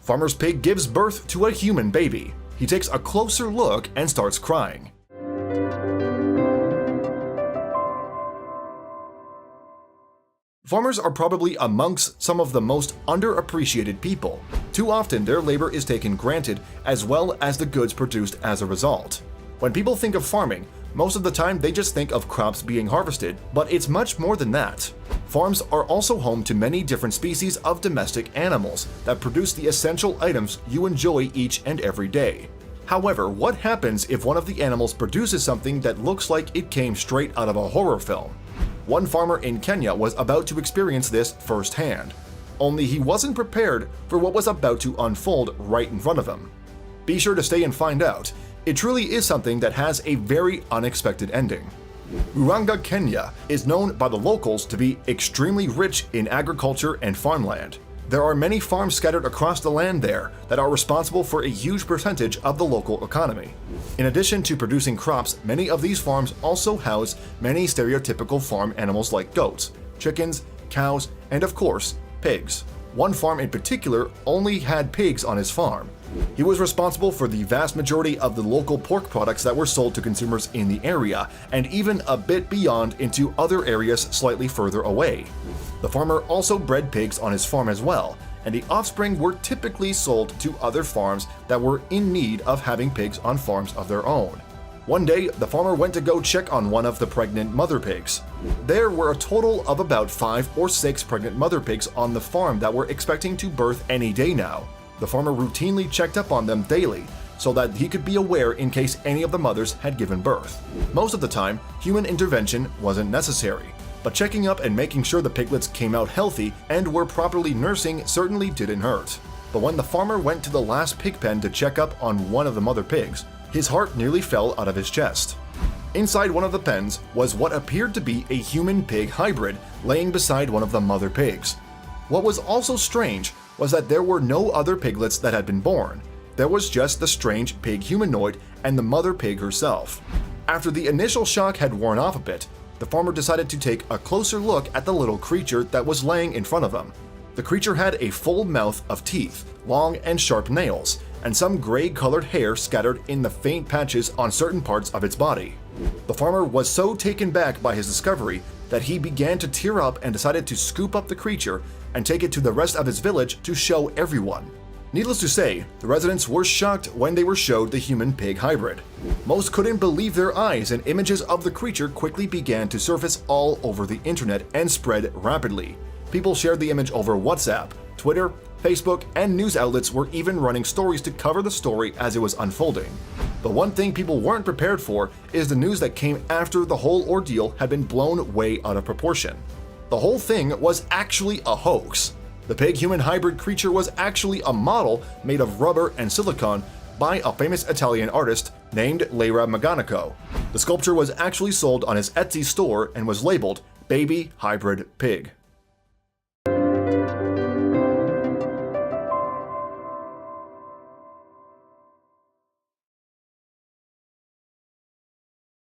Farmer's pig gives birth to a human baby. He takes a closer look and starts crying. Farmers are probably amongst some of the most underappreciated people. Too often their labor is taken granted as well as the goods produced as a result. When people think of farming, most of the time they just think of crops being harvested, but it's much more than that. Farms are also home to many different species of domestic animals that produce the essential items you enjoy each and every day. However, what happens if one of the animals produces something that looks like it came straight out of a horror film? One farmer in Kenya was about to experience this firsthand, only he wasn't prepared for what was about to unfold right in front of him. Be sure to stay and find out. It truly is something that has a very unexpected ending. Uranga, Kenya is known by the locals to be extremely rich in agriculture and farmland. There are many farms scattered across the land there that are responsible for a huge percentage of the local economy. In addition to producing crops, many of these farms also house many stereotypical farm animals like goats, chickens, cows, and of course, pigs. One farm in particular only had pigs on his farm. He was responsible for the vast majority of the local pork products that were sold to consumers in the area, and even a bit beyond into other areas slightly further away. The farmer also bred pigs on his farm as well, and the offspring were typically sold to other farms that were in need of having pigs on farms of their own. One day, the farmer went to go check on one of the pregnant mother pigs. There were a total of about 5 or 6 pregnant mother pigs on the farm that were expecting to birth any day now. The farmer routinely checked up on them daily so that he could be aware in case any of the mothers had given birth. Most of the time, human intervention wasn't necessary, but checking up and making sure the piglets came out healthy and were properly nursing certainly didn't hurt. But when the farmer went to the last pig pen to check up on one of the mother pigs, his heart nearly fell out of his chest. Inside one of the pens was what appeared to be a human-pig hybrid laying beside one of the mother pigs. What was also strange was that there were no other piglets that had been born. There was just the strange pig humanoid and the mother pig herself. After the initial shock had worn off a bit, the farmer decided to take a closer look at the little creature that was laying in front of him. The creature had a full mouth of teeth, long and sharp nails, and some gray-colored hair scattered in the faint patches on certain parts of its body. The farmer was so taken back by his discovery that he began to tear up and decided to scoop up the creature and take it to the rest of his village to show everyone. Needless to say, the residents were shocked when they were showed the human-pig hybrid. Most couldn't believe their eyes, and images of the creature quickly began to surface all over the internet and spread rapidly. People shared the image over WhatsApp, Twitter, Facebook, and news outlets were even running stories to cover the story as it was unfolding. But one thing people weren't prepared for is the news that came after the whole ordeal had been blown way out of proportion. The whole thing was actually a hoax. The pig-human hybrid creature was actually a model made of rubber and silicone by a famous Italian artist named Lera Maganico. The sculpture was actually sold on his Etsy store and was labeled Baby Hybrid Pig.